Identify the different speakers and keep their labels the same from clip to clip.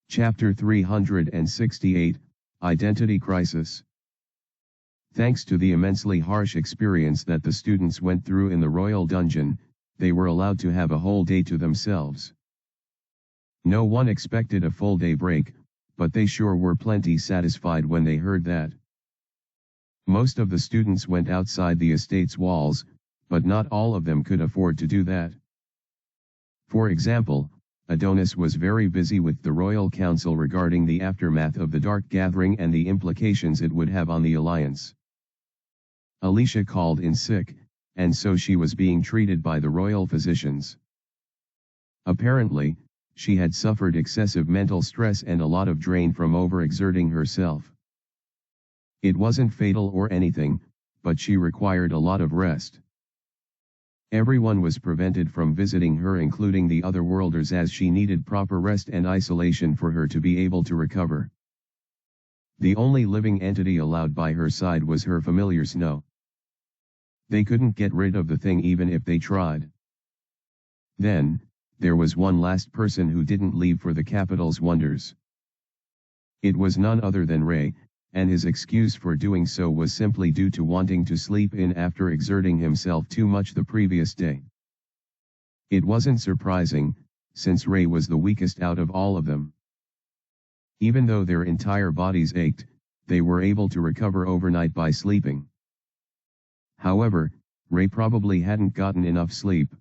Speaker 1: Chapter 368, Identity Crisis. Thanks to the immensely harsh experience that the students went through in the royal dungeon, they were allowed to have a whole day to themselves. No one expected a full day break, but they sure were plenty satisfied when they heard that. Most of the students went outside the estate's walls, but not all of them could afford to do that. For example, Adonis was very busy with the royal council regarding the aftermath of the Dark Gathering and the implications it would have on the alliance. Alicia called in sick, and so she was being treated by the royal physicians. Apparently, she had suffered excessive mental stress and a lot of drain from overexerting herself. It wasn't fatal or anything, but she required a lot of rest. Everyone was prevented from visiting her, including the other worlders, as she needed proper rest and isolation for her to be able to recover. The only living entity allowed by her side was her familiars. No, they couldn't get rid of the thing even if they tried. Then, there was one last person who didn't leave for the capital's wonders. It was none other than Ray, and his excuse for doing so was simply due to wanting to sleep in after exerting himself too much the previous day. It wasn't surprising, since Ray was the weakest out of all of them. Even though their entire bodies ached, they were able to recover overnight by sleeping. However, Ray probably hadn't gotten enough sleep.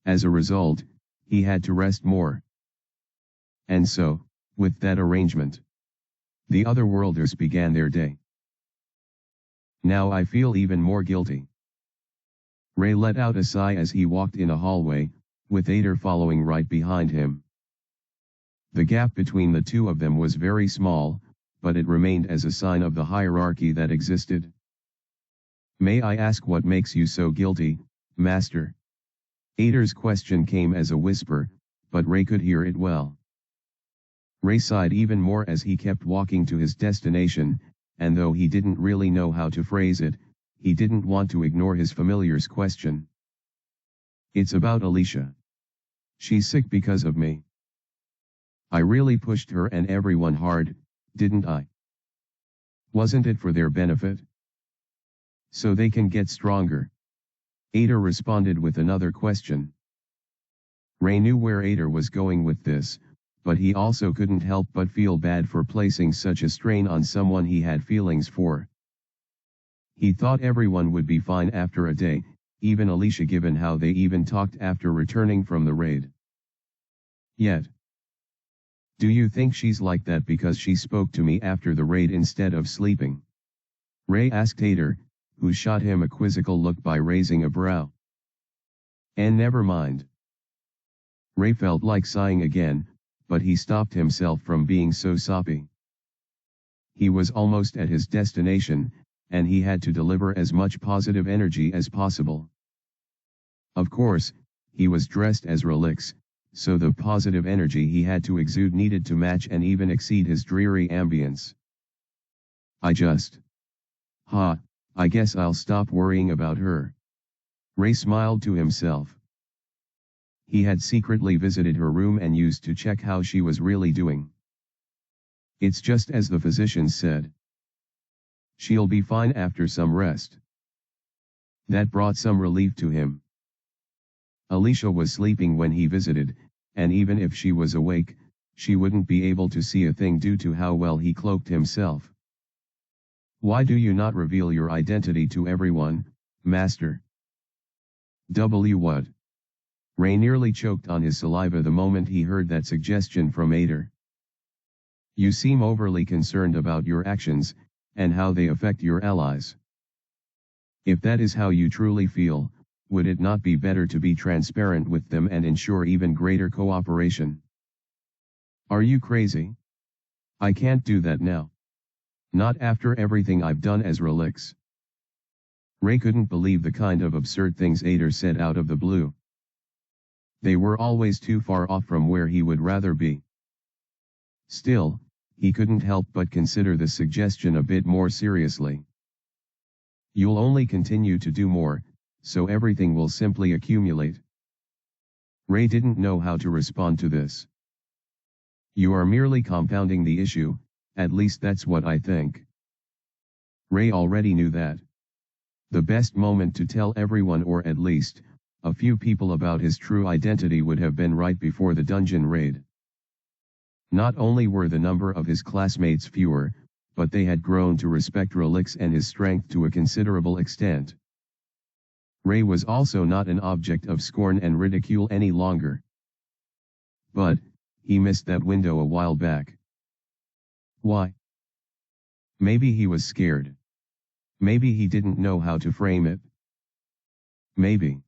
Speaker 1: As a result, he had to rest more. And so, with that arrangement, the other worlders began their day. Now I feel even more guilty. Ray let out a sigh as he walked in a hallway, with Ader following right behind him. The gap between the two of them was very small, but it remained as a sign of the hierarchy that existed. "May I ask what makes you so guilty, Master?" Ader's question came as a whisper, but Ray could hear it well. Ray sighed even more as he kept walking to his destination, and though he didn't really know how to phrase it, he didn't want to ignore his familiar's question. "It's about Alicia. She's sick because of me. I really pushed her and everyone hard, didn't I? Wasn't it for their benefit? So they can get stronger?" Ader responded with another question. Ray knew where Ader was going with this, but he also couldn't help but feel bad for placing such a strain on someone he had feelings for. He thought everyone would be fine after a day, even Alicia, given how they even talked after returning from the raid. Yet, "Do you think she's like that because she spoke to me after the raid instead of sleeping?" Ray asked Ader, who shot him a quizzical look by raising a brow. "And never mind." Ray felt like sighing again, but he stopped himself from being so soppy. He was almost at his destination, and he had to deliver as much positive energy as possible. Of course, he was dressed as Relix, so the positive energy he had to exude needed to match and even exceed his dreary ambience. I guess I'll stop worrying about her." Ray smiled to himself. He had secretly visited her room and used to check how she was really doing. It's just as the physicians said. She'll be fine after some rest. That brought some relief to him. Alicia was sleeping when he visited, and even if she was awake, she wouldn't be able to see a thing due to how well he cloaked himself. "Why do you not reveal your identity to everyone, Master?" What? Ray nearly choked on his saliva the moment he heard that suggestion from Ader. "You seem overly concerned about your actions, and how they affect your allies. If that is how you truly feel, would it not be better to be transparent with them and ensure even greater cooperation?" "Are you crazy? I can't do that now. Not after everything I've done as Relix." Ray couldn't believe the kind of absurd things Ader said out of the blue. They were always too far off from where he would rather be. Still, he couldn't help but consider the suggestion a bit more seriously. "You'll only continue to do more, so everything will simply accumulate." Ray didn't know how to respond to this. You are merely compounding the issue, at least that's what I think. Ray already knew that. The best moment to tell everyone, or at least a few people, about his true identity would have been right before the dungeon raid. Not only were the number of his classmates fewer, but they had grown to respect Relix and his strength to a considerable extent. Ray was also not an object of scorn and ridicule any longer. But he missed that window a while back. Why? Maybe he was scared. Maybe he didn't know how to frame it. Maybe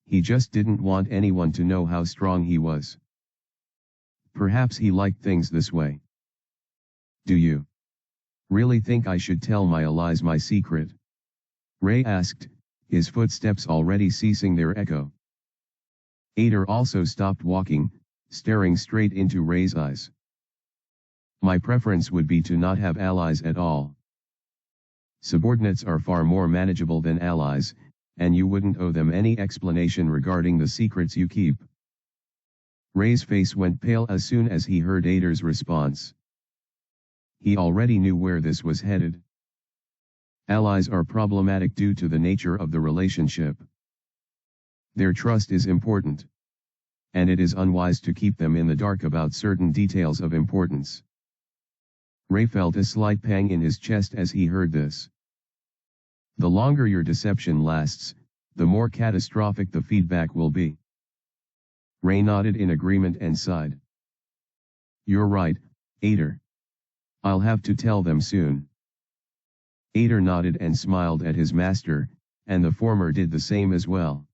Speaker 1: he just didn't want anyone to know how strong he was. Perhaps he liked things this way. Do you really think I should tell my allies my secret? Ray asked, his footsteps already ceasing their echo. Ader also stopped walking, staring straight into Ray's eyes. My preference would be to not have allies at all. Subordinates are far more manageable than allies, and you wouldn't owe them any explanation regarding the secrets you keep. Ray's face went pale as soon as he heard Ader's response. He already knew where this was headed. Allies are problematic due to the nature of the relationship. Their trust is important, and it is unwise to keep them in the dark about certain details of importance. Ray felt a slight pang in his chest as he heard this. The longer your deception lasts, the more catastrophic the feedback will be. Ray nodded in agreement and sighed. You're right, Ader. I'll have to tell them soon. Ader nodded and smiled at his master, and the former did the same as well.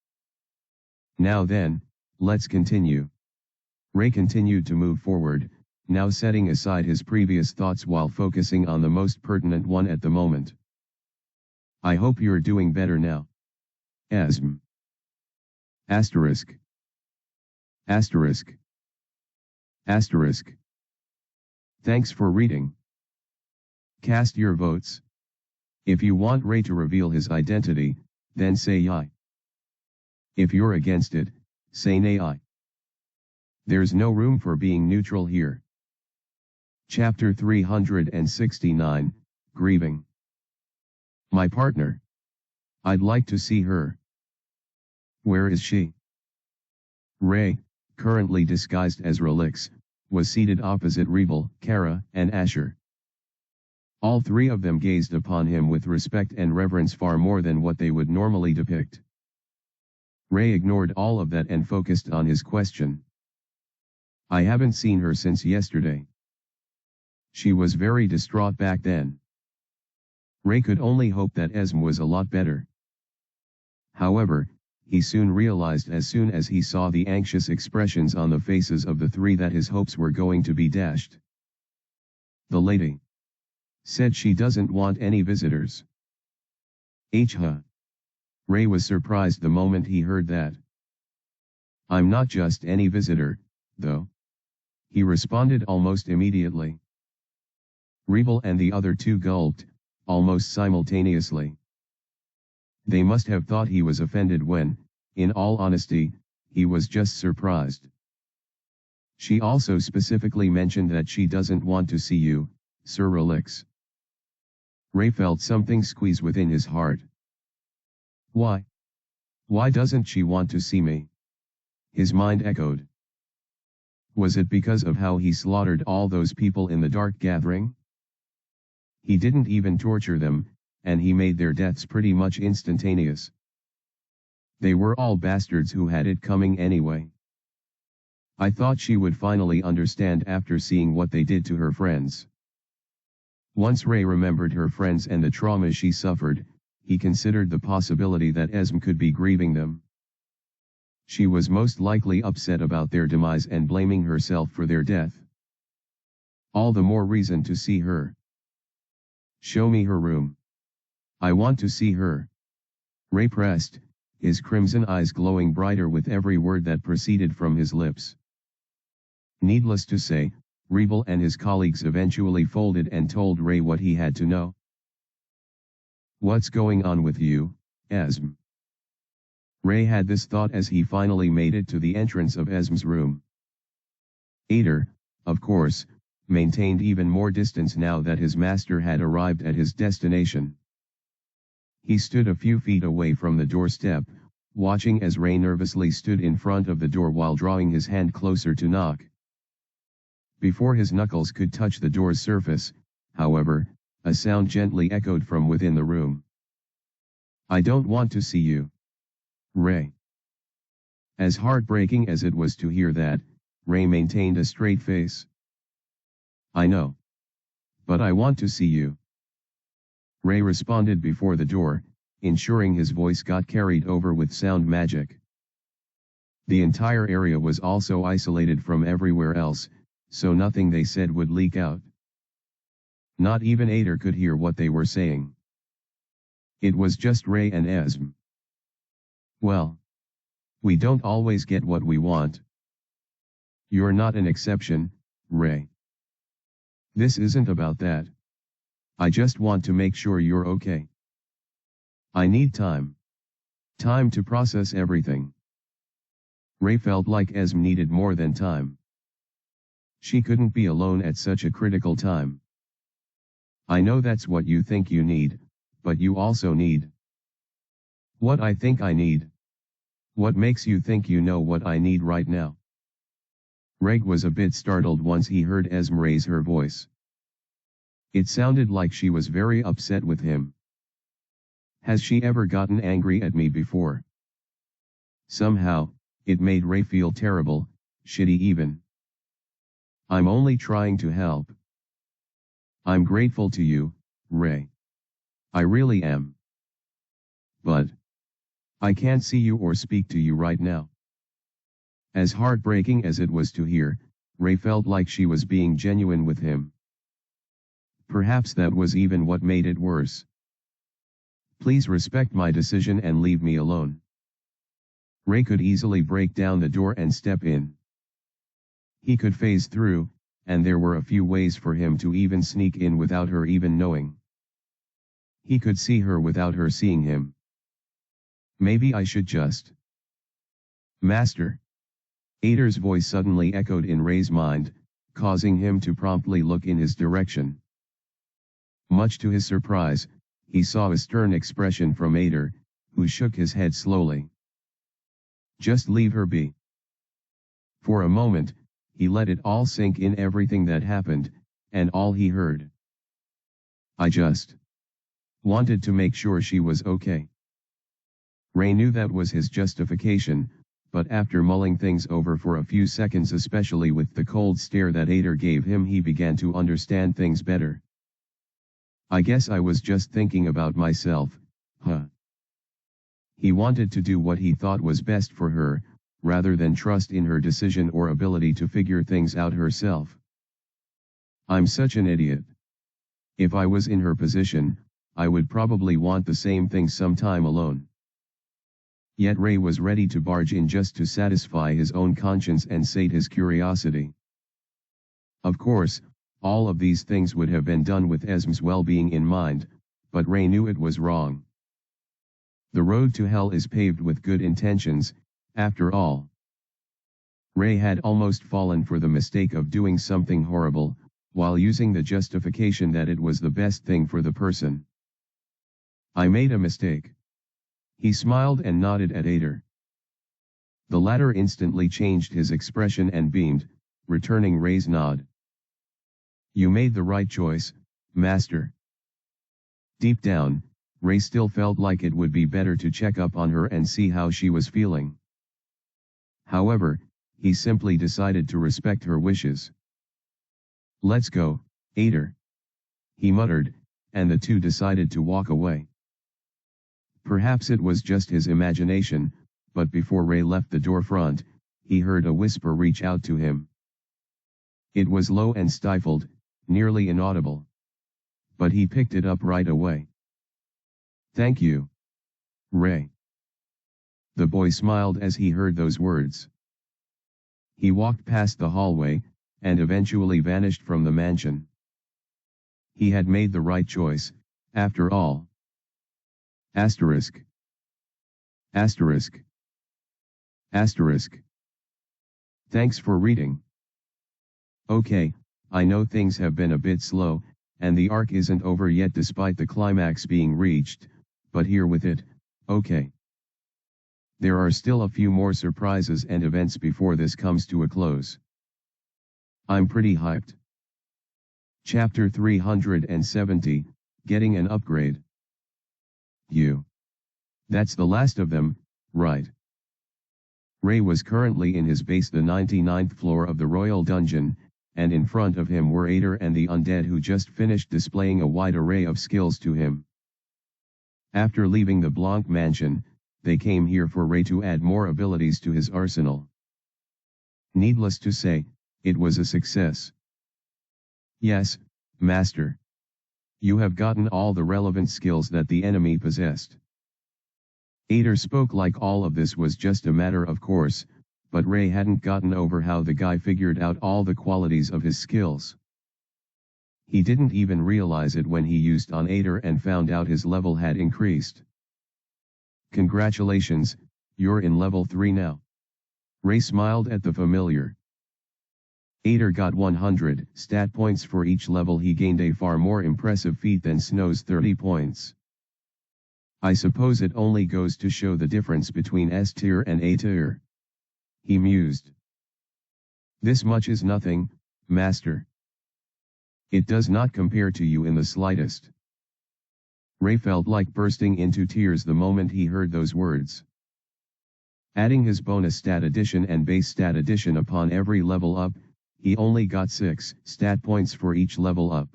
Speaker 1: Now then, let's continue. Ray continued to move forward, now setting aside his previous thoughts while focusing on the most pertinent one at the moment. I hope you're doing better now. Esm. Asterisk. Asterisk. Asterisk. Thanks for reading. Cast your votes. If you want Ray to reveal his identity, then say aye. If you're against it, say nay. There's no room for being neutral here. Chapter 369, Grieving. My partner. I'd like to see her. Where is she? Ray, currently disguised as Relix, was seated opposite Rebel, Kara, and Asher. All three of them gazed upon him with respect and reverence far more than what they would normally depict. Ray ignored all of that and focused on his question. I haven't seen her since yesterday. She was very distraught back then. Ray could only hope that Esm was a lot better. However, he soon realized as soon as he saw the anxious expressions on the faces of the three that his hopes were going to be dashed. The lady said she doesn't want any visitors. Huh? Ray was surprised the moment he heard that. I'm not just any visitor, though. He responded almost immediately. Rebel and the other two gulped, almost simultaneously. They must have thought he was offended when, in all honesty, he was just surprised. She also specifically mentioned that she doesn't want to see you, Sir Relix. Ray felt something squeeze within his heart. Why? Why doesn't she want to see me? His mind echoed. Was it because of how he slaughtered all those people in the Dark Gathering? He didn't even torture them, and he made their deaths pretty much instantaneous. They were all bastards who had it coming anyway. I thought she would finally understand after seeing what they did to her friends. Once Ray remembered her friends and the trauma she suffered, he considered the possibility that Esm could be grieving them. She was most likely upset about their demise and blaming herself for their death. All the more reason to see her. Show me her room. I want to see her. Ray pressed, his crimson eyes glowing brighter with every word that proceeded from his lips. Needless to say, Rebel and his colleagues eventually folded and told Ray what he had to know. What's going on with you, Esm? Ray had this thought as he finally made it to the entrance of Esm's room. Ader, of course, maintained even more distance now that his master had arrived at his destination. He stood a few feet away from the doorstep, watching as Ray nervously stood in front of the door while drawing his hand closer to knock. Before his knuckles could touch the door's surface, however, a sound gently echoed from within the room. "I don't want to see you, Ray." As heartbreaking as it was to hear that, Ray maintained a straight face. "I know. But I want to see you," Ray responded before the door, ensuring his voice got carried over with sound magic. The entire area was also isolated from everywhere else, so nothing they said would leak out. Not even Ader could hear what they were saying. It was just Ray and Esm. "Well, we don't always get what we want. You're not an exception, Ray. This isn't about that. I just want to make sure you're okay. I need time. Time to process everything." Ray felt like Esm needed more than time. She couldn't be alone at such a critical time. "I know that's what you think you need, but you also need what I think I need. What makes you think you know what I need right now?" Reg was a bit startled once he heard Esm raise her voice. It sounded like she was very upset with him. Has she ever gotten angry at me before? Somehow, it made Ray feel terrible, shitty even. "I'm only trying to help. I'm grateful to you, Ray. I really am. But I can't see you or speak to you right now." As heartbreaking as it was to hear, Ray felt like she was being genuine with him. Perhaps that was even what made it worse. "Please respect my decision and leave me alone." Ray could easily break down the door and step in. He could phase through, and there were a few ways for him to even sneak in without her even knowing. He could see her without her seeing him. "Maybe I should just..." "Master." Ader's voice suddenly echoed in Ray's mind, causing him to promptly look in his direction. Much to his surprise, he saw a stern expression from Ader, who shook his head slowly. "Just leave her be." For a moment, he let it all sink in, everything that happened, and all he heard. "I just wanted to make sure she was okay." Ray knew that was his justification, but after mulling things over for a few seconds, especially with the cold stare that Ader gave him, he began to understand things better. "I guess I was just thinking about myself, huh?" He wanted to do what he thought was best for her, rather than trust in her decision or ability to figure things out herself. "I'm such an idiot. If I was in her position, I would probably want the same thing, some time alone." Yet Ray was ready to barge in just to satisfy his own conscience and sate his curiosity. Of course, all of these things would have been done with Esm's well-being in mind, but Ray knew it was wrong. The road to hell is paved with good intentions, after all. Ray had almost fallen for the mistake of doing something horrible, while using the justification that it was the best thing for the person. "I made a mistake." He smiled and nodded at Ader. The latter instantly changed his expression and beamed, returning Ray's nod. "You made the right choice, Master." Deep down, Ray still felt like it would be better to check up on her and see how she was feeling. However, he simply decided to respect her wishes. "Let's go, Ader," he muttered, and the two decided to walk away. Perhaps it was just his imagination, but before Ray left the door front, he heard a whisper reach out to him. It was low and stifled, nearly inaudible. But he picked it up right away. "Thank you, Ray." The boy smiled as he heard those words. He walked past the hallway, and eventually vanished from the mansion. He had made the right choice, after all. Asterisk. Asterisk. Asterisk. Thanks for reading. Okay, I know things have been a bit slow, and the arc isn't over yet despite the climax being reached, but here with it, okay. There are still a few more surprises and events before this comes to a close. I'm pretty hyped. Chapter 370, Getting an Upgrade. That's the last of them, right? Ray was currently in his base, the 99th floor of the Royal Dungeon, and in front of him were Ader and the undead who just finished displaying a wide array of skills to him. After leaving the Blanc mansion, they came here for Ray to add more abilities to his arsenal. Needless to say, it was a success. Yes, Master. You have gotten all the relevant skills that the enemy possessed. Ader spoke like all of this was just a matter of course, but Ray hadn't gotten over how the guy figured out all the qualities of his skills. He didn't even realize it when he used on Ader and found out his level had increased. Congratulations, you're in level 3 now. Ray smiled at the familiar. Ader got 100 stat points for each level. He gained a far more impressive feat than Snow's 30 points. I suppose it only goes to show the difference between S tier and A tier. He mused. This much is nothing, Master. It does not compare to you in the slightest. Ray felt like bursting into tears the moment he heard those words. Adding his bonus stat addition and base stat addition upon every level up, he only got 6 stat points for each level up.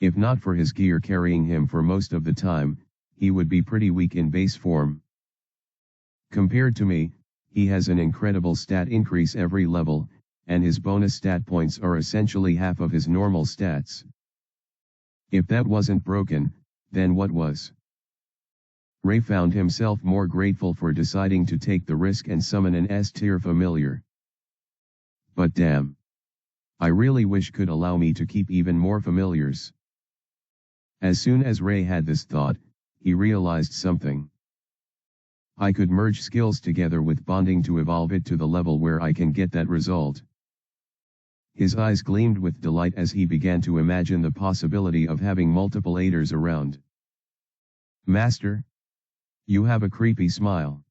Speaker 1: If not for his gear carrying him for most of the time, he would be pretty weak in base form. Compared to me, he has an incredible stat increase every level, and his bonus stat points are essentially half of his normal stats. If that wasn't broken, then what was? Ray found himself more grateful for deciding to take the risk and summon an S-tier familiar. But damn. I really wish could allow me to keep even more familiars. As soon as Ray had this thought, he realized something. I could merge skills together with bonding to evolve it to the level where I can get that result. His eyes gleamed with delight as he began to imagine the possibility of having multiple Aders around. Master? You have a creepy smile.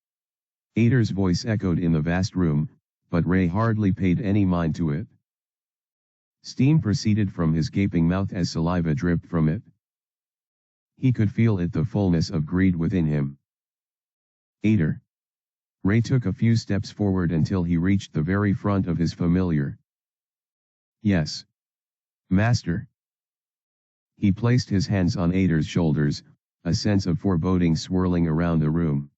Speaker 1: Ader's voice echoed in the vast room, but Ray hardly paid any mind to it. Steam proceeded from his gaping mouth as saliva dripped from it. He could feel it, the fullness of greed within him. Ader. Ray took a few steps forward until he reached the very front of his familiar. Yes. Master. He placed his hands on Ader's shoulders, a sense of foreboding swirling around the room.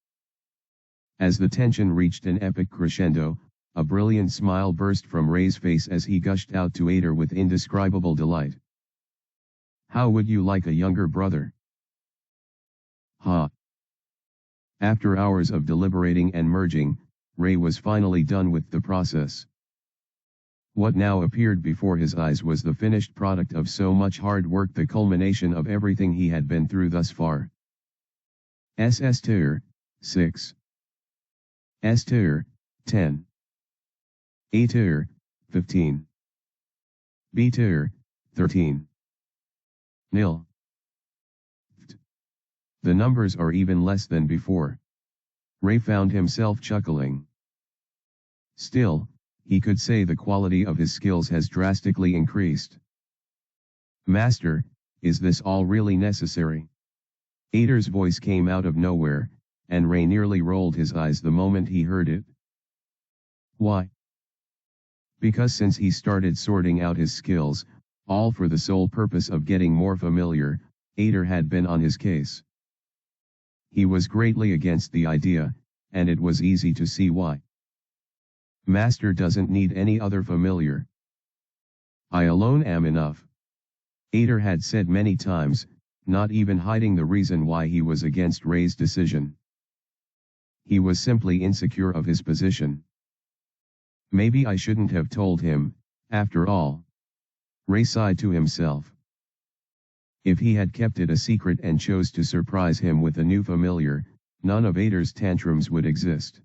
Speaker 1: As the tension reached an epic crescendo, a brilliant smile burst from Ray's face as he gushed out to Ader with indescribable delight. How would you like a younger brother? Ha! After hours of deliberating and merging, Ray was finally done with the process. What now appeared before his eyes was the finished product of so much hard work, the culmination of everything he had been through thus far. SS tier, 6. S tier, 10. A tier, 15. B tier, 13. Nil. The numbers are even less than before. Ray found himself chuckling. Still, he could say the quality of his skills has drastically increased. Master, is this all really necessary? Ader's voice came out of nowhere, and Ray nearly rolled his eyes the moment he heard it. Why? Because since he started sorting out his skills, all for the sole purpose of getting more familiar, Ader had been on his case. He was greatly against the idea, and it was easy to see why. Master doesn't need any other familiar. I alone am enough. Ader had said many times, not even hiding the reason why he was against Ray's decision. He was simply insecure of his position. Maybe I shouldn't have told him, after all. Ray sighed to himself. If he had kept it a secret and chose to surprise him with a new familiar, none of Ader's tantrums would exist.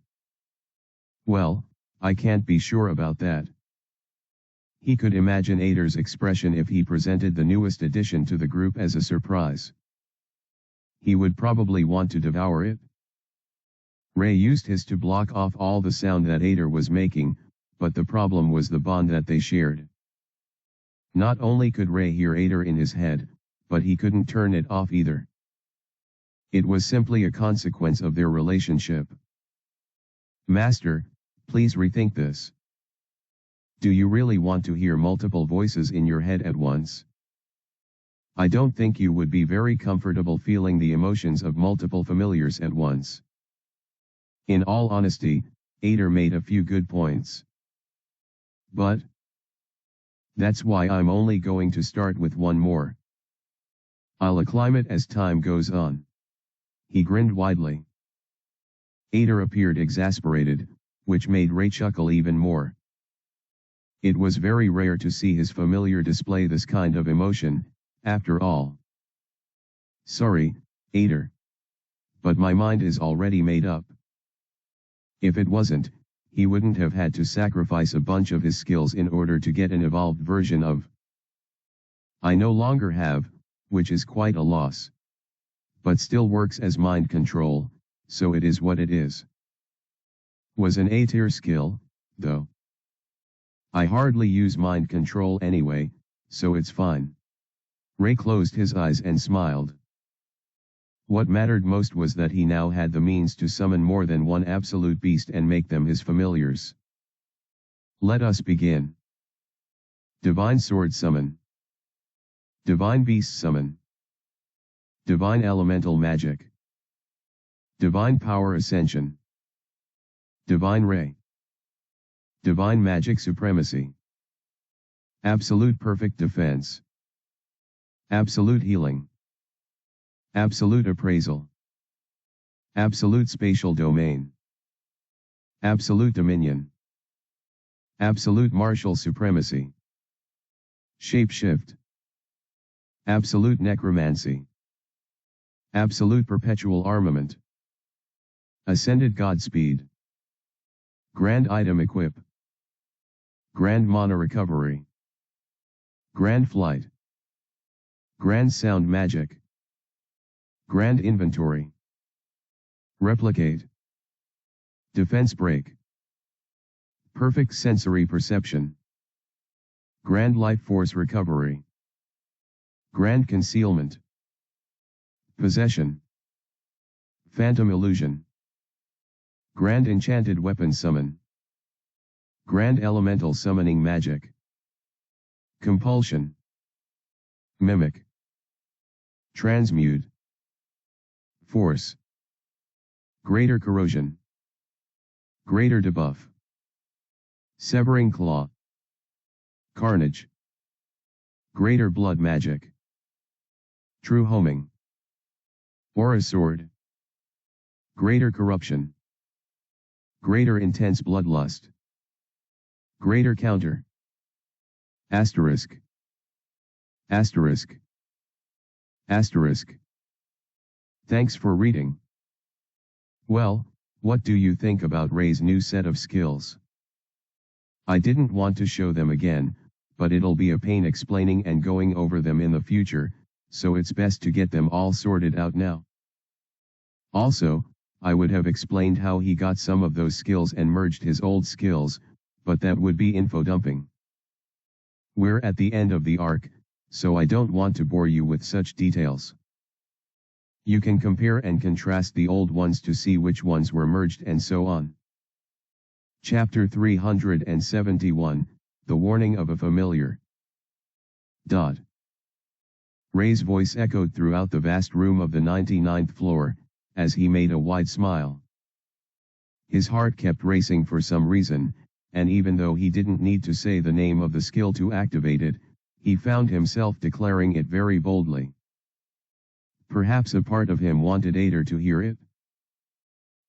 Speaker 1: Well, I can't be sure about that. He could imagine Ader's expression if he presented the newest addition to the group as a surprise. He would probably want to devour it. Ray used his to block off all the sound that Ader was making, but the problem was the bond that they shared. Not only could Ray hear Ader in his head, but he couldn't turn it off either. It was simply a consequence of their relationship. Master, please rethink this. Do you really want to hear multiple voices in your head at once? I don't think you would be very comfortable feeling the emotions of multiple familiars at once. In all honesty, Ader made a few good points. But that's why I'm only going to start with one more. I'll acclimate as time goes on. He grinned widely. Ader appeared exasperated, which made Ray chuckle even more. It was very rare to see his familiar display this kind of emotion, after all. Sorry, Ader. But my mind is already made up. If it wasn't, he wouldn't have had to sacrifice a bunch of his skills in order to get an evolved version of I no longer have, which is quite a loss. But still works as mind control, so it is what it is. Was an A-tier skill, though. I hardly use mind control anyway, so it's fine. Ray closed his eyes and smiled. What mattered most was that he now had the means to summon more than one absolute beast and make them his familiars. Let us begin. Divine Sword Summon. Divine Beast Summon. Divine Elemental Magic. Divine Power Ascension. Divine Ray. Divine Magic Supremacy. Absolute Perfect Defense. Absolute Healing. Absolute Appraisal. Absolute Spatial Domain. Absolute Dominion. Absolute Martial Supremacy. Shapeshift. Absolute Necromancy. Absolute Perpetual Armament. Ascended Godspeed. Grand Item Equip. Grand Mana Recovery. Grand Flight. Grand Sound Magic. Grand Inventory. Replicate. Defense Break. Perfect Sensory Perception. Grand Life Force Recovery. Grand Concealment. Possession. Phantom Illusion. Grand Enchanted Weapon Summon. Grand Elemental Summoning Magic. Compulsion. Mimic. Transmute. Force. Greater Corrosion. Greater Debuff. Severing Claw. Carnage. Greater Blood Magic. True Homing. Aura Sword. Greater Corruption. Greater Intense Bloodlust. Greater Counter. Asterisk. Asterisk. Asterisk. Thanks for reading. Well, what do you think about Ray's new set of skills? I didn't want to show them again, but it'll be a pain explaining and going over them in the future, so it's best to get them all sorted out now. Also, I would have explained how he got some of those skills and merged his old skills, but that would be info dumping. We're at the end of the arc, so I don't want to bore you with such details. You can compare and contrast the old ones to see which ones were merged and so on. Chapter 371, The Warning of a Familiar. Ray's voice echoed throughout the vast room of the 99th floor, as he made a wide smile. His heart kept racing for some reason, and even though he didn't need to say the name of the skill to activate it, he found himself declaring it very boldly. Perhaps a part of him wanted Ader to hear it.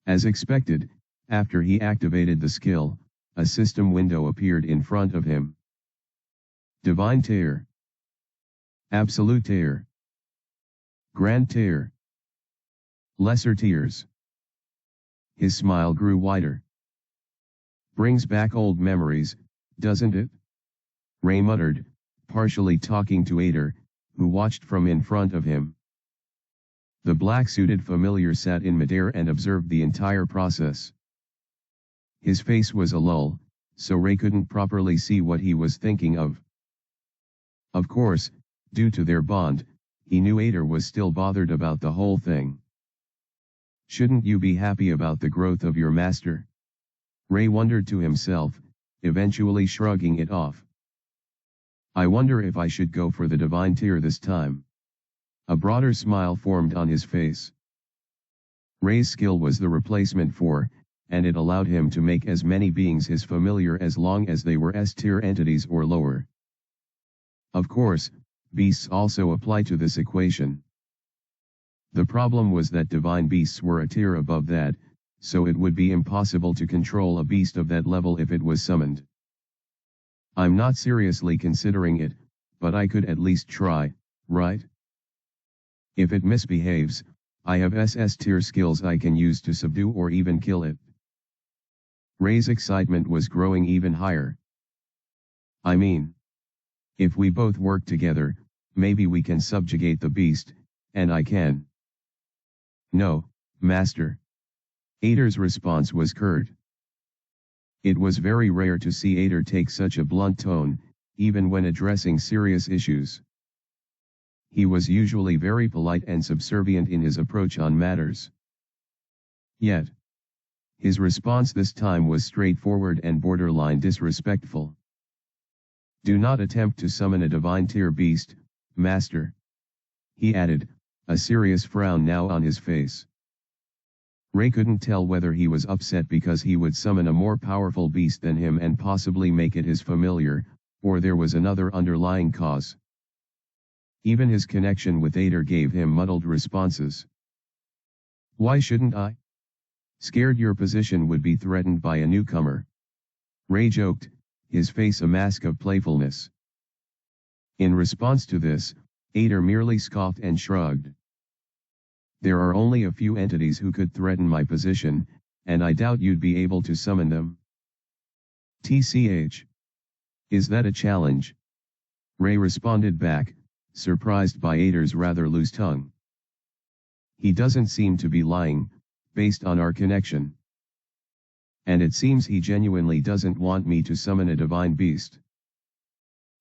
Speaker 1: As expected, after he activated the skill, a system window appeared in front of him. Divine Tear. Absolute Tear. Grand Tear. Lesser Tears. His smile grew wider. Brings back old memories, doesn't it? Ray muttered, partially talking to Ader, who watched from in front of him. The black-suited familiar sat in midair and observed the entire process. His face was a lull, so Ray couldn't properly see what he was thinking of. Of course, due to their bond, he knew Ader was still bothered about the whole thing. Shouldn't you be happy about the growth of your master? Ray wondered to himself, eventually shrugging it off. I wonder if I should go for the divine tier this time. A broader smile formed on his face. Ray's skill was the replacement for, and it allowed him to make as many beings his familiar as long as they were S-tier entities or lower. Of course, beasts also apply to this equation. The problem was that divine beasts were a tier above that, so it would be impossible to control a beast of that level if it was summoned. I'm not seriously considering it, but I could at least try, right? If it misbehaves, I have SS-tier skills I can use to subdue or even kill it. Ray's excitement was growing even higher. I mean, if we both work together, maybe we can subjugate the beast, and I can. No, Master. Ader's response was curt. It was very rare to see Ader take such a blunt tone, even when addressing serious issues. He was usually very polite and subservient in his approach on matters. Yet, his response this time was straightforward and borderline disrespectful. Do not attempt to summon a divine tier beast, Master. He added, a serious frown now on his face. Ray couldn't tell whether he was upset because he would summon a more powerful beast than him and possibly make it his familiar, or there was another underlying cause. Even his connection with Ader gave him muddled responses. Why shouldn't I? Scared your position would be threatened by a newcomer. Ray joked, his face a mask of playfulness. In response to this, Ader merely scoffed and shrugged. There are only a few entities who could threaten my position, and I doubt you'd be able to summon them. TCH. Is that a challenge? Ray responded back, surprised by Ader's rather loose tongue. He doesn't seem to be lying, based on our connection. And it seems he genuinely doesn't want me to summon a divine beast.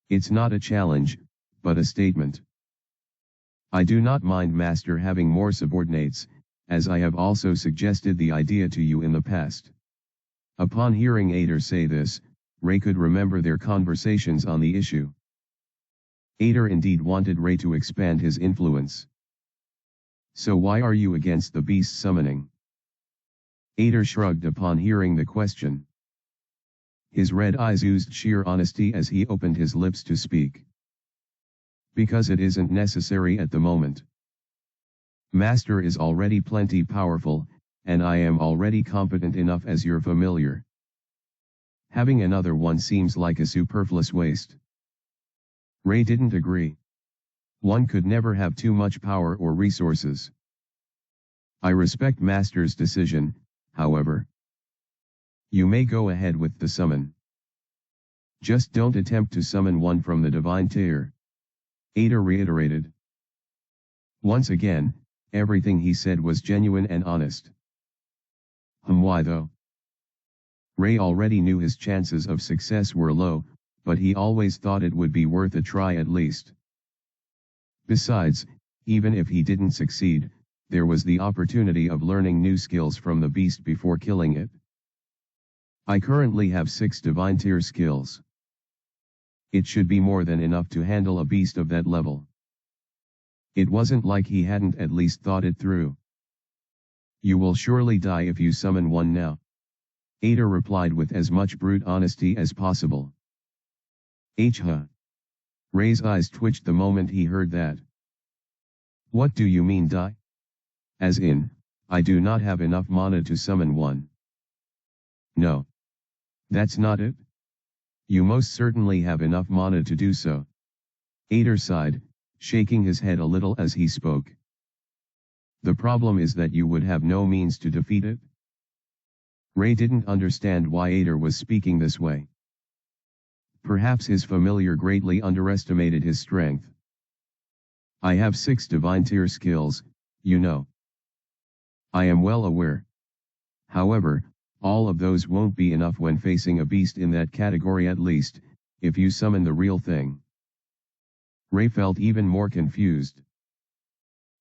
Speaker 1: It's not a challenge, but a statement. I do not mind Master having more subordinates, as I have also suggested the idea to you in the past. Upon hearing Ader say this, Ray could remember their conversations on the issue. Ader indeed wanted Ray to expand his influence. So why are you against the beast summoning? Ader shrugged upon hearing the question. His red eyes oozed sheer honesty as he opened his lips to speak. Because it isn't necessary at the moment. Master is already plenty powerful, and I am already competent enough as your familiar. Having another one seems like a superfluous waste. Ray didn't agree. One could never have too much power or resources. I respect Master's decision, however. You may go ahead with the summon. Just don't attempt to summon one from the divine tier. Ader reiterated. Once again, everything he said was genuine and honest. Why though? Ray already knew his chances of success were low, but he always thought it would be worth a try at least. Besides, even if he didn't succeed, there was the opportunity of learning new skills from the beast before killing it. I currently have 6 divine tier skills. It should be more than enough to handle a beast of that level. It wasn't like he hadn't at least thought it through. You will surely die if you summon one now. Ader replied with as much brute honesty as possible. Huh? Ray's eyes twitched the moment he heard that. What do you mean die? As in, I do not have enough mana to summon one. No. That's not it. You most certainly have enough mana to do so. Ader sighed, shaking his head a little as he spoke. The problem is that you would have no means to defeat it. Ray didn't understand why Ader was speaking this way. Perhaps his familiar greatly underestimated his strength. I have 6 divine tier skills, you know. I am well aware. However, all of those won't be enough when facing a beast in that category, at least, if you summon the real thing. Ray felt even more confused.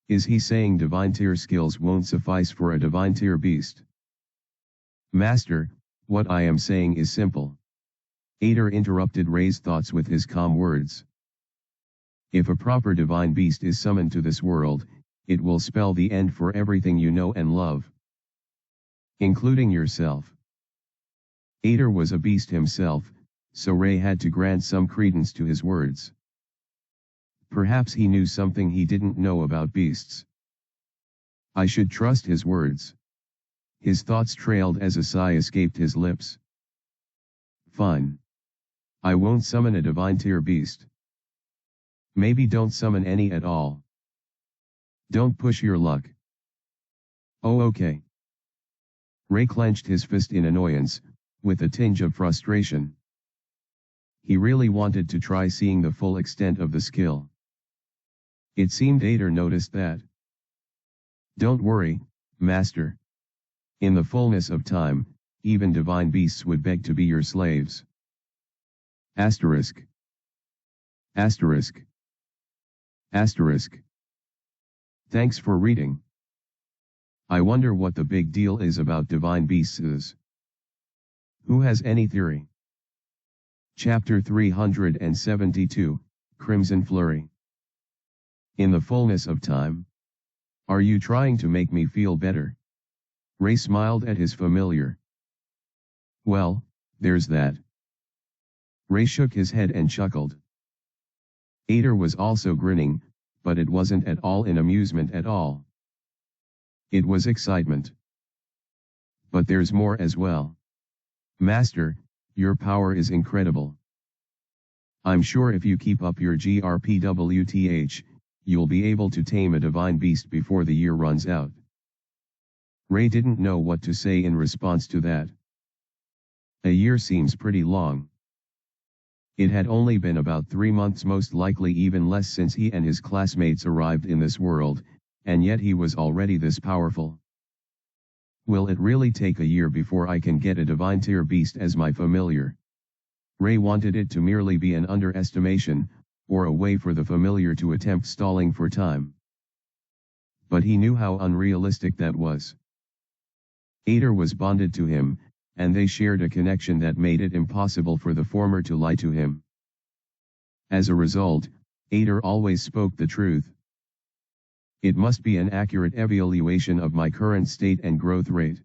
Speaker 1: Is he saying divine tier skills won't suffice for a divine tier beast? Master, what I am saying is simple. Ader interrupted Ray's thoughts with his calm words. If a proper divine beast is summoned to this world, it will spell the end for everything you know and love. Including yourself. Ader was a beast himself, so Ray had to grant some credence to his words. Perhaps he knew something he didn't know about beasts. I should trust his words. His thoughts trailed as a sigh escaped his lips. Fine. I won't summon a divine tier beast. Maybe don't summon any at all. Don't push your luck. Oh, okay. Ray clenched his fist in annoyance, with a tinge of frustration. He really wanted to try seeing the full extent of the skill. It seemed Ader noticed that. Don't worry, Master. In the fullness of time, even divine beasts would beg to be your slaves. Asterisk. Asterisk. Asterisk. Thanks for reading. I wonder what the big deal is about divine beasts is. Who has any theory? Chapter 372, Crimson Flurry. In the fullness of time. Are you trying to make me feel better? Ray smiled at his familiar. Well, there's that. Ray shook his head and chuckled. Ader was also grinning, but it wasn't at all in amusement at all. It was excitement. But there's more as well. Master, your power is incredible. I'm sure if you keep up your GRPWTH, you'll be able to tame a divine beast before the year runs out. Ray didn't know what to say in response to that. A year seems pretty long. It had only been about 3 months, most likely even less, since he and his classmates arrived in this world, and yet he was already this powerful. Will it really take a year before I can get a divine tier beast as my familiar? Ray wanted it to merely be an underestimation, or a way for the familiar to attempt stalling for time. But he knew how unrealistic that was. Ader was bonded to him, and they shared a connection that made it impossible for the former to lie to him. As a result, Ader always spoke the truth. It must be an accurate evaluation of my current state and growth rate.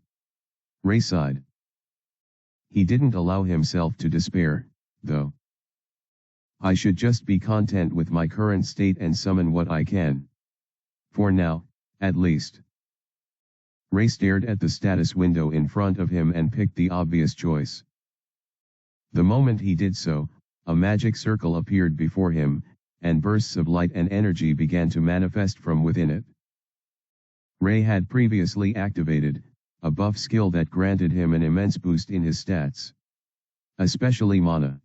Speaker 1: Ray sighed. He didn't allow himself to despair, though. I should just be content with my current state and summon what I can. For now, at least. Ray stared at the status window in front of him and picked the obvious choice. The moment he did so, a magic circle appeared before him, and bursts of light and energy began to manifest from within it. Ray had previously activated a buff skill that granted him an immense boost in his stats. Especially mana.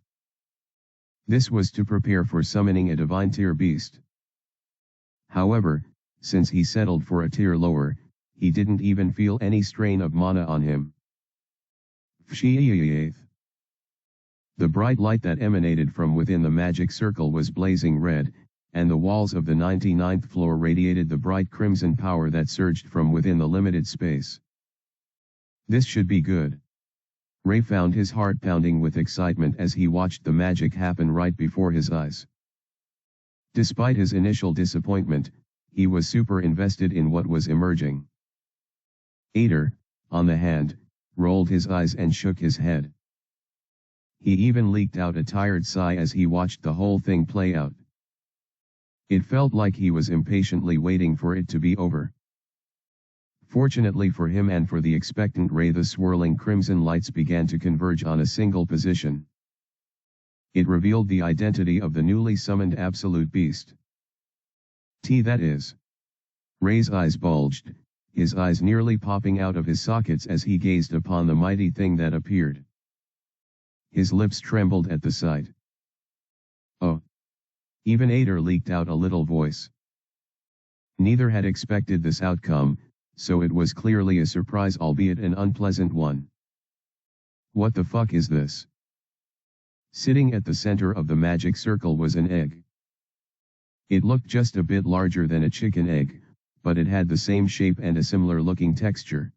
Speaker 1: This was to prepare for summoning a divine tier beast. However, since he settled for a tier lower, he didn't even feel any strain of mana on him. The bright light that emanated from within the magic circle was blazing red, and the walls of the 99th floor radiated the bright crimson power that surged from within the limited space. This should be good. Ray found his heart pounding with excitement as he watched the magic happen right before his eyes. Despite his initial disappointment, he was super invested in what was emerging. Ader, on the hand, rolled his eyes and shook his head. He even leaked out a tired sigh as he watched the whole thing play out. It felt like he was impatiently waiting for it to be over. Fortunately for him and for the expectant Ray, the swirling crimson lights began to converge on a single position. It revealed the identity of the newly summoned absolute beast. That is. Ray's eyes bulged, his eyes nearly popping out of his sockets as he gazed upon the mighty thing that appeared. His lips trembled at the sight. Even Ader leaked out a little voice. Neither had expected this outcome, so it was clearly a surprise, albeit an unpleasant one. What the fuck is this? Sitting at the center of the magic circle was an egg. It looked just a bit larger than a chicken egg, but it had the same shape and a similar looking texture.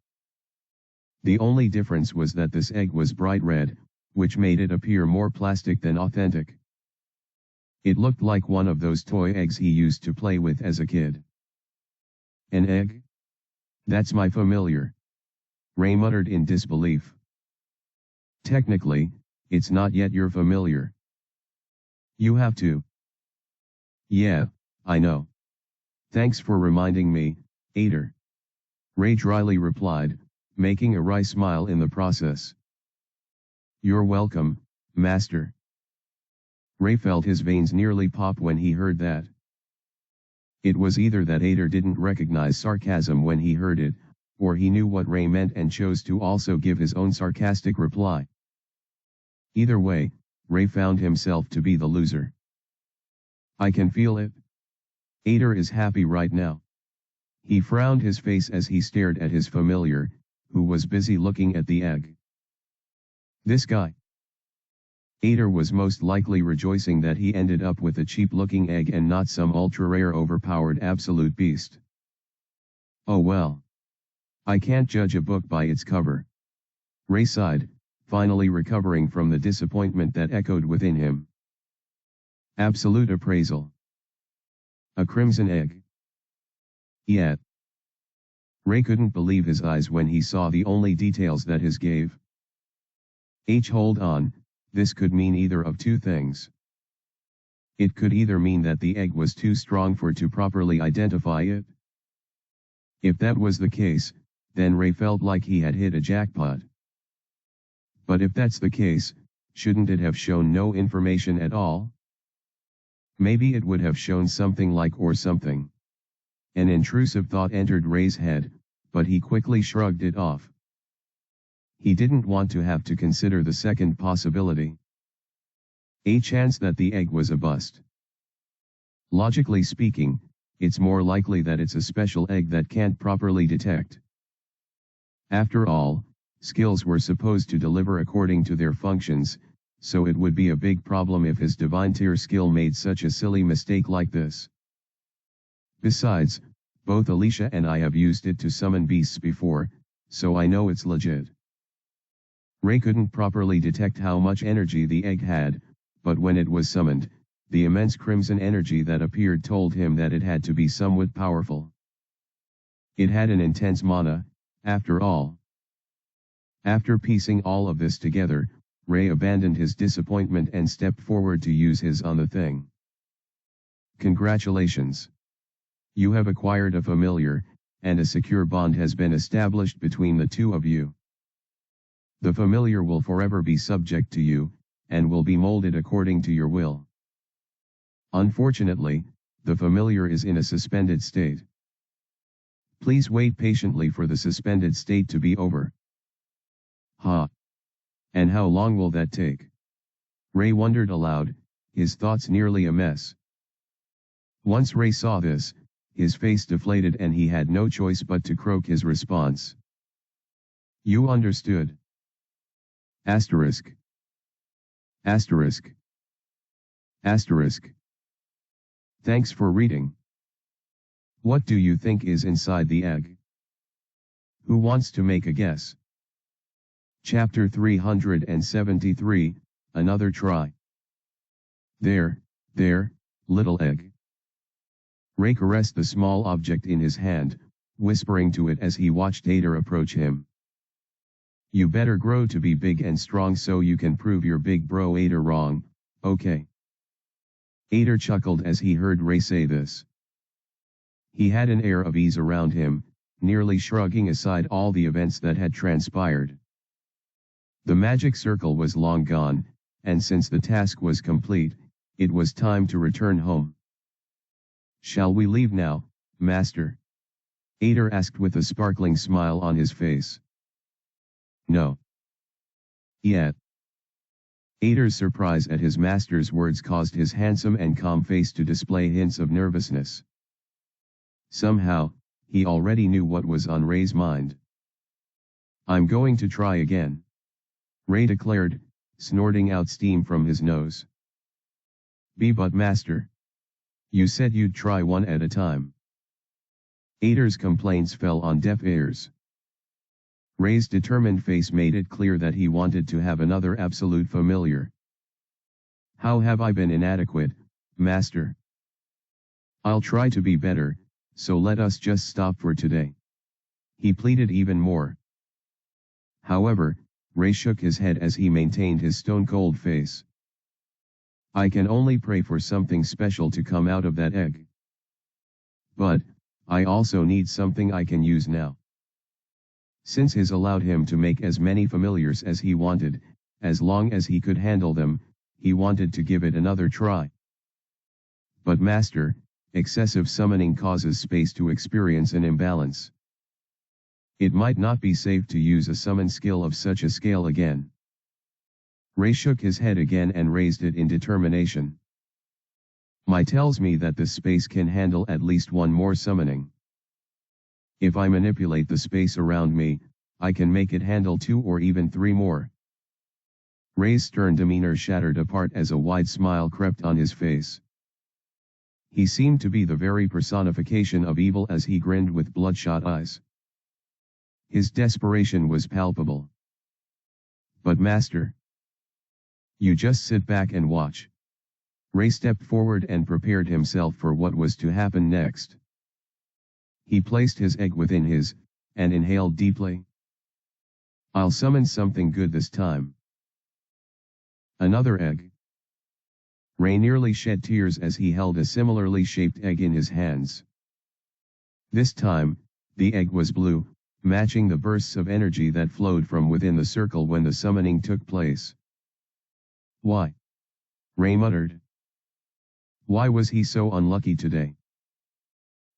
Speaker 1: The only difference was that this egg was bright red, which made it appear more plastic than authentic. It looked like one of those toy eggs he used to play with as a kid. An egg? That's my familiar. Ray muttered in disbelief. Technically, it's not yet your familiar. You have to. Yeah, I know. Thanks for reminding me, Ader. Ray dryly replied, making a wry smile in the process. You're welcome, Master. Ray felt his veins nearly pop when he heard that. It was either that Ader didn't recognize sarcasm when he heard it, or he knew what Ray meant and chose to also give his own sarcastic reply. Either way, Ray found himself to be the loser. I can feel it. Ader is happy right now. He frowned his face as he stared at his familiar, who was busy looking at the egg. This guy. Ader was most likely rejoicing that he ended up with a cheap-looking egg and not some ultra-rare overpowered absolute beast. Oh well. I can't judge a book by its cover. Ray sighed, finally recovering from the disappointment that echoed within him. Absolute appraisal. A crimson egg. Yet. Ray couldn't believe his eyes when he saw the only details that his gave. Hold on, this could mean either of two things. It could either mean that the egg was too strong to properly identify it. If that was the case, then Ray felt like he had hit a jackpot. But if that's the case, shouldn't it have shown no information at all? Maybe it would have shown something like or something. An intrusive thought entered Ray's head, but he quickly shrugged it off. He didn't want to have to consider the second possibility. A chance that the egg was a bust. Logically speaking, it's more likely that it's a special egg that can't properly detect. After all, skills were supposed to deliver according to their functions, so it would be a big problem if his divine tier skill made such a silly mistake like this. Besides, both Alicia and I have used it to summon beasts before, so I know it's legit. Ray couldn't properly detect how much energy the egg had, but when it was summoned, the immense crimson energy that appeared told him that it had to be somewhat powerful. It had an intense mana, after all. After piecing all of this together, Ray abandoned his disappointment and stepped forward to use his on the thing. Congratulations. You have acquired a familiar, and a secure bond has been established between the two of you. The familiar will forever be subject to you, and will be molded according to your will. Unfortunately, the familiar is in a suspended state. Please wait patiently for the suspended state to be over. And how long will that take? Ray wondered aloud, his thoughts nearly a mess. Once Ray saw this, his face deflated and he had no choice but to croak his response. You understood. Asterisk. Asterisk. Asterisk. Thanks for reading. What do you think is inside the egg? Who wants to make a guess? Chapter 373, Another Try. There, little egg. Ray caressed the small object in his hand, whispering to it as he watched Ader approach him. You better grow to be big and strong so you can prove your big bro Ader wrong, okay? Ader chuckled as he heard Ray say this. He had an air of ease around him, nearly shrugging aside all the events that had transpired. The magic circle was long gone, and since the task was complete, it was time to return home. Shall we leave now, Master? Ader asked with a sparkling smile on his face. No. Yet. Ader's surprise at his master's words caused his handsome and calm face to display hints of nervousness. Somehow, he already knew what was on Ray's mind. "I'm going to try again," Ray declared, snorting out steam from his nose. "But master, you said you'd try one at a time." Ader's complaints fell on deaf ears. Ray's determined face made it clear that he wanted to have another absolute familiar. "How have I been inadequate, master? I'll try to be better, so let us just stop for today," he pleaded even more. However, Ray shook his head as he maintained his stone-cold face. "I can only pray for something special to come out of that egg. But, I also need something I can use now." Since his allowed him to make as many familiars as he wanted, as long as he could handle them, he wanted to give it another try. "But master, excessive summoning causes space to experience an imbalance. It might not be safe to use a summon skill of such a scale again." Ray shook his head again and raised it in determination. "My tells me that this space can handle at least one more summoning. If I manipulate the space around me, I can make it handle 2 or even 3 more." Ray's stern demeanor shattered apart as a wide smile crept on his face. He seemed to be the very personification of evil as he grinned with bloodshot eyes. His desperation was palpable. "But master, you just sit back and watch." Ray stepped forward and prepared himself for what was to happen next. He placed his egg within his, and inhaled deeply. "I'll summon something good this time." Another egg. Ray nearly shed tears as he held a similarly shaped egg in his hands. This time, the egg was blue, matching the bursts of energy that flowed from within the circle when the summoning took place. "Why?" Ray muttered. Why was he so unlucky today?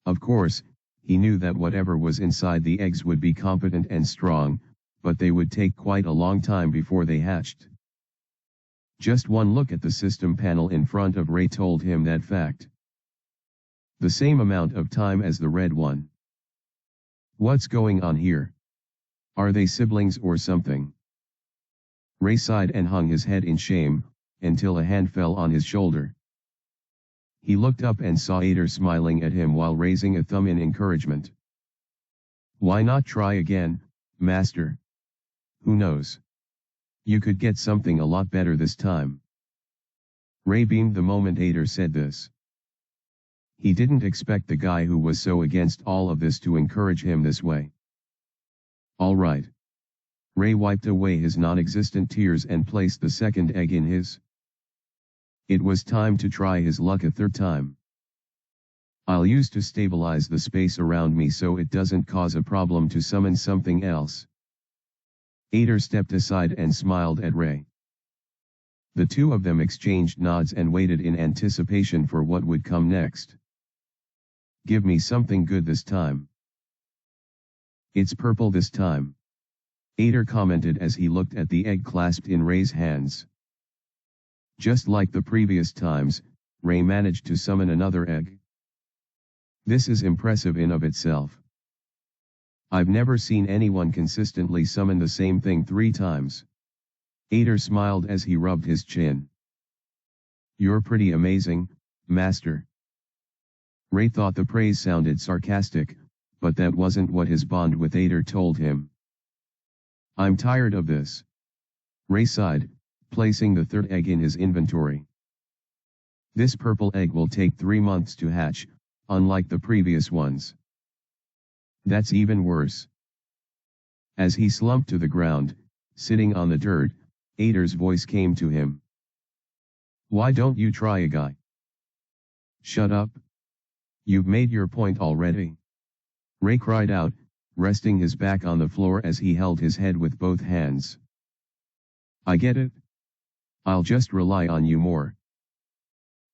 Speaker 1: Of course, he knew that whatever was inside the eggs would be competent and strong, but they would take quite a long time before they hatched. Just one look at the system panel in front of Ray told him that fact. The same amount of time as the red one. What's going on here? Are they siblings or something? Ray sighed and hung his head in shame, until a hand fell on his shoulder. He looked up and saw Ader smiling at him while raising a thumb in encouragement. "Why not try again, master? Who knows? You could get something a lot better this time." Ray beamed the moment Ader said this. He didn't expect the guy who was so against all of this to encourage him this way. "All right." Ray wiped away his non-existent tears and placed the second egg in his. It was time to try his luck a third time. "I'll use to stabilize the space around me so it doesn't cause a problem to summon something else." Ader stepped aside and smiled at Ray. The two of them exchanged nods and waited in anticipation for what would come next. "Give me something good this time." "It's purple this time," Ader commented as he looked at the egg clasped in Ray's hands. Just like the previous times, Ray managed to summon another egg. This is impressive in of itself. I've never seen anyone consistently summon the same thing 3 times. Ader smiled as he rubbed his chin. "You're pretty amazing, master." Ray thought the praise sounded sarcastic, but that wasn't what his bond with Ader told him. "I'm tired of this." Ray sighed, placing the third egg in his inventory. "This purple egg will take 3 months to hatch, unlike the previous ones." "That's even worse." As he slumped to the ground, sitting on the dirt, Ader's voice came to him. "Why don't you try a guy?" "Shut up. You've made your point already." Ray cried out, resting his back on the floor as he held his head with both hands. "I get it. I'll just rely on you more."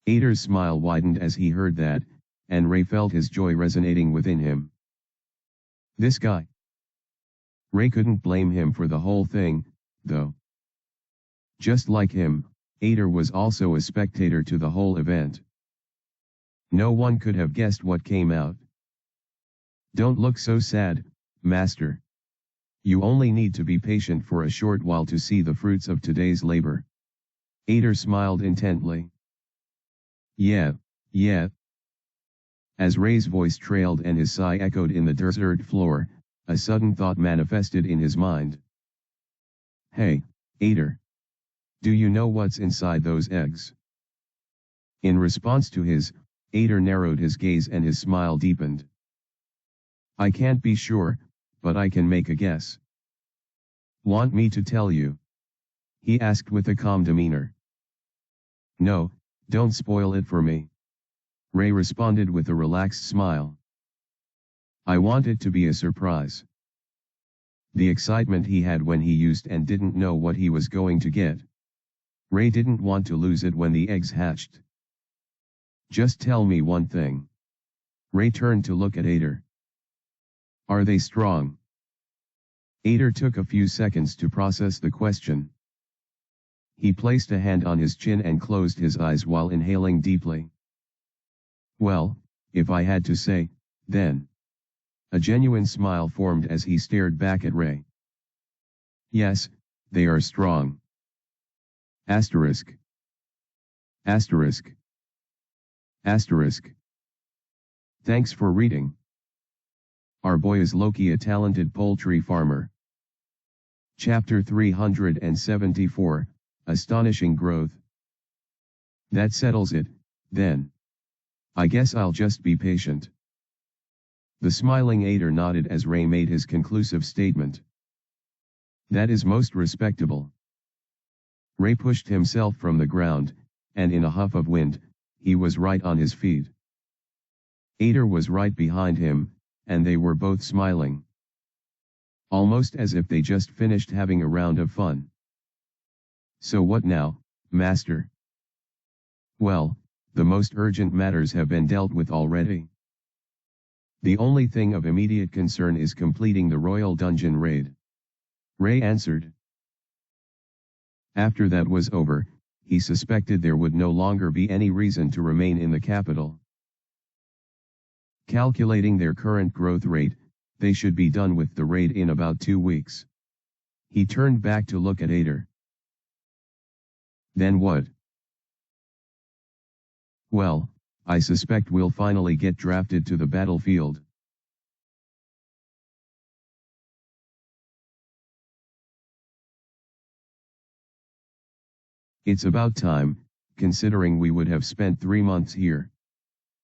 Speaker 1: Ader's smile widened as he heard that, and Ray felt his joy resonating within him. This guy. Ray couldn't blame him for the whole thing, though. Just like him, Ader was also a spectator to the whole event. No one could have guessed what came out. "Don't look so sad, master. You only need to be patient for a short while to see the fruits of today's labor." Ader smiled intently. "Yeah, yeah." As Ray's voice trailed and his sigh echoed in the desert floor, a sudden thought manifested in his mind. "Hey, Ader. Do you know what's inside those eggs?" In response to his, Ader narrowed his gaze and his smile deepened. "I can't be sure, but I can make a guess." "Want me to tell you?" he asked with a calm demeanor. "No, don't spoil it for me," Ray responded with a relaxed smile. "I want it to be a surprise." The excitement he had when he used and didn't know what he was going to get. Ray didn't want to lose it when the eggs hatched. "Just tell me one thing." Ray turned to look at Ader. "Are they strong?" Ader took a few seconds to process the question. He placed a hand on his chin and closed his eyes while inhaling deeply. "Well, if I had to say, then." A genuine smile formed as he stared back at Ray. "Yes, they are strong." Asterisk. Asterisk. Asterisk. Thanks for reading. Our boy is Loki, a talented poultry farmer. Chapter 374, Astonishing Growth. That settles it, then. I guess I'll just be patient. The smiling Ader nodded as Ray made his conclusive statement. That is most respectable. Ray pushed himself from the ground, and in a huff of wind, he was right on his feet. Ader was right behind him, and they were both smiling. Almost as if they just finished having a round of fun. So what now, master? Well, the most urgent matters have been dealt with already. The only thing of immediate concern is completing the royal dungeon raid. Ray answered. After that was over, he suspected there would no longer be any reason to remain in the capital. Calculating their current growth rate, they should be done with the raid in about 2 weeks. He turned back to look at Ader. Then what? Well, I suspect we'll finally get drafted to the battlefield. It's about time, considering we would have spent 3 months here.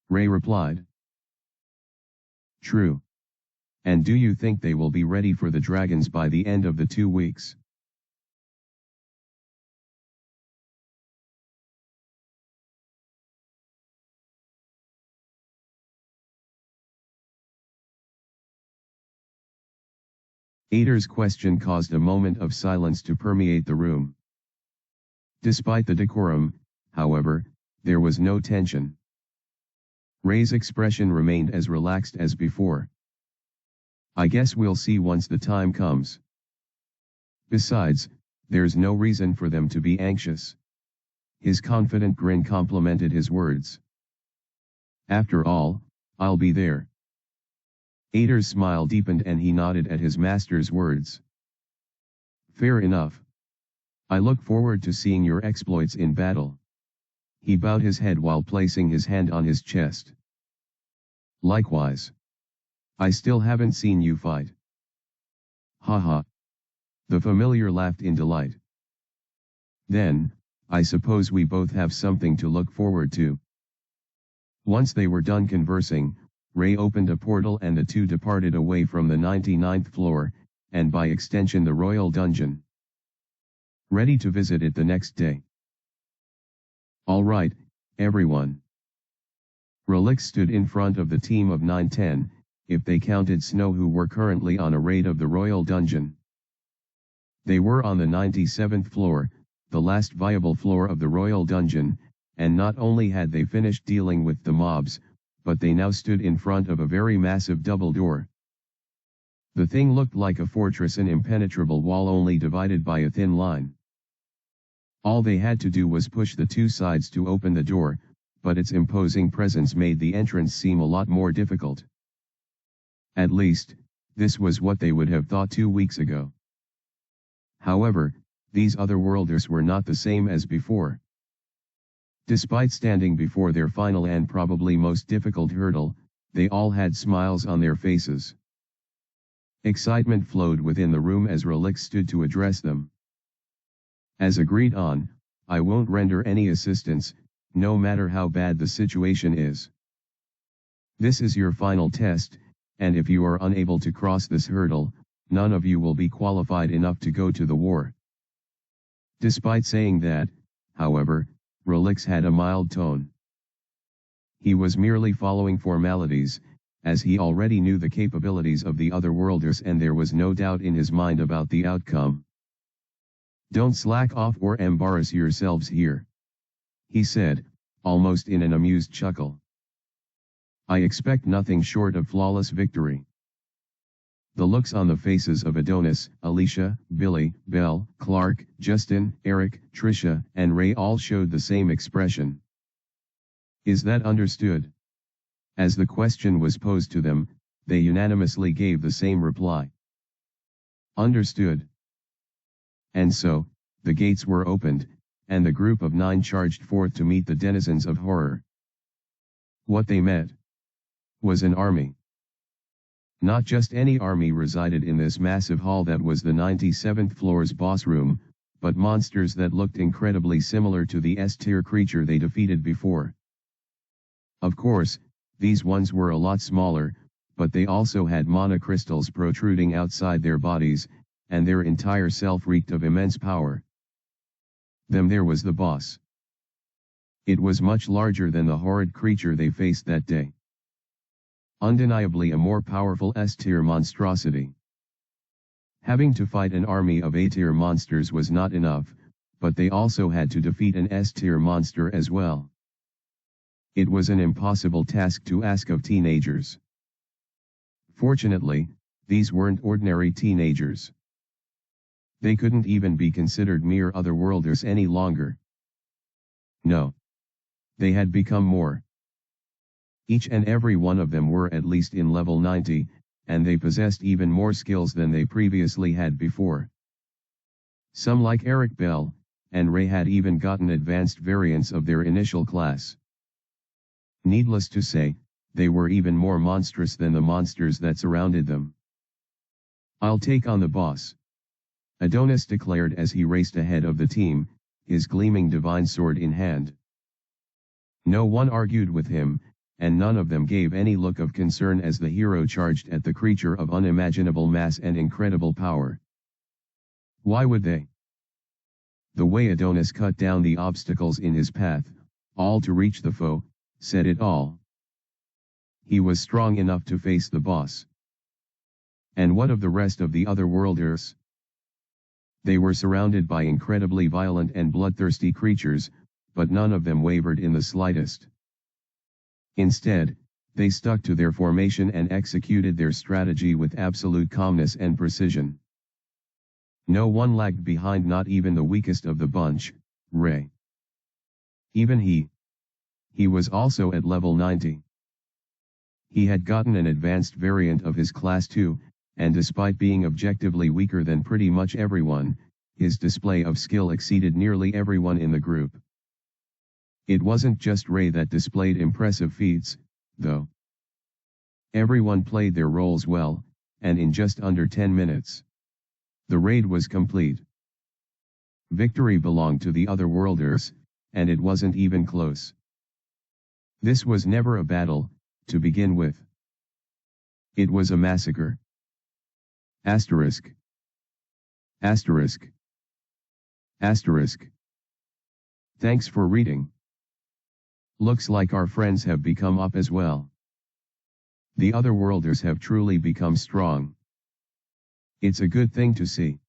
Speaker 1: Ray replied. True. And do you think they will be ready for the dragons by the end of the 2 weeks? Ader's question caused a moment of silence to permeate the room. Despite the decorum, however, there was no tension. Ray's expression remained as relaxed as before. I guess we'll see once the time comes. Besides, there's no reason for them to be anxious. His confident grin complemented his words. After all, I'll be there. Ader's smile deepened and he nodded at his master's words. Fair enough. I look forward to seeing your exploits in battle. He bowed his head while placing his hand on his chest. Likewise. I still haven't seen you fight. Haha. The familiar laughed in delight. Then, I suppose we both have something to look forward to. Once they were done conversing, Ray opened a portal and the two departed away from the 99th floor, and by extension the royal dungeon. Ready to visit it the next day. All right, everyone. Relix stood in front of the team of 910, if they counted Snow, who were currently on a raid of the royal dungeon. They were on the 97th floor, the last viable floor of the royal dungeon, and not only had they finished dealing with the mobs, but they now stood in front of a very massive double door. The thing looked like a fortress, an impenetrable wall only divided by a thin line. All they had to do was push the two sides to open the door, but its imposing presence made the entrance seem a lot more difficult. At least, this was what they would have thought 2 weeks ago. However, these otherworlders were not the same as before. Despite standing before their final and probably most difficult hurdle, they all had smiles on their faces. Excitement flowed within the room as Relix stood to address them. As agreed on, I won't render any assistance, no matter how bad the situation is. This is your final test, and if you are unable to cross this hurdle, none of you will be qualified enough to go to the war. Despite saying that, however, Relix had a mild tone. He was merely following formalities, as he already knew the capabilities of the otherworlders and there was no doubt in his mind about the outcome. Don't slack off or embarrass yourselves here, he said, almost in an amused chuckle. I expect nothing short of flawless victory. The looks on the faces of Adonis, Alicia, Billy, Belle, Clark, Justin, Eric, Trisha, and Ray all showed the same expression. Is that understood? As the question was posed to them, they unanimously gave the same reply. Understood. And so, the gates were opened, and the group of 9 charged forth to meet the denizens of horror. What they met was an army. Not just any army resided in this massive hall that was the 97th floor's boss room, but monsters that looked incredibly similar to the S-tier creature they defeated before. Of course, these ones were a lot smaller, but they also had mana crystals protruding outside their bodies, and their entire self reeked of immense power. Then there was the boss. It was much larger than the horrid creature they faced that day. Undeniably a more powerful S-tier monstrosity. Having to fight an army of A-tier monsters was not enough, but they also had to defeat an S-tier monster as well. It was an impossible task to ask of teenagers. Fortunately, these weren't ordinary teenagers. They couldn't even be considered mere otherworlders any longer. No. They had become more. Each and every one of them were at least in level 90, and they possessed even more skills than they previously had before. Some like Eric, Bell, and Ray had even gotten advanced variants of their initial class. Needless to say, they were even more monstrous than the monsters that surrounded them. I'll take on the boss, Adonis declared as he raced ahead of the team, his gleaming divine sword in hand. No one argued with him, and none of them gave any look of concern as the hero charged at the creature of unimaginable mass and incredible power. Why would they? The way Adonis cut down the obstacles in his path, all to reach the foe, said it all. He was strong enough to face the boss. And what of the rest of the otherworlders? They were surrounded by incredibly violent and bloodthirsty creatures, but none of them wavered in the slightest. Instead, they stuck to their formation and executed their strategy with absolute calmness and precision. No one lagged behind, not even the weakest of the bunch, Ray. Even he was also at level 90. He had gotten an advanced variant of his class too, and despite being objectively weaker than pretty much everyone, his display of skill exceeded nearly everyone in the group. It wasn't just Ray that displayed impressive feats, though. Everyone played their roles well, and in just under 10 minutes, the raid was complete. Victory belonged to the otherworlders, and it wasn't even close. This was never a battle, to begin with. It was a massacre. Asterisk. Asterisk. Asterisk. Thanks for reading. Looks like our friends have become up as well. The otherworlders have truly become strong. It's a good thing to see.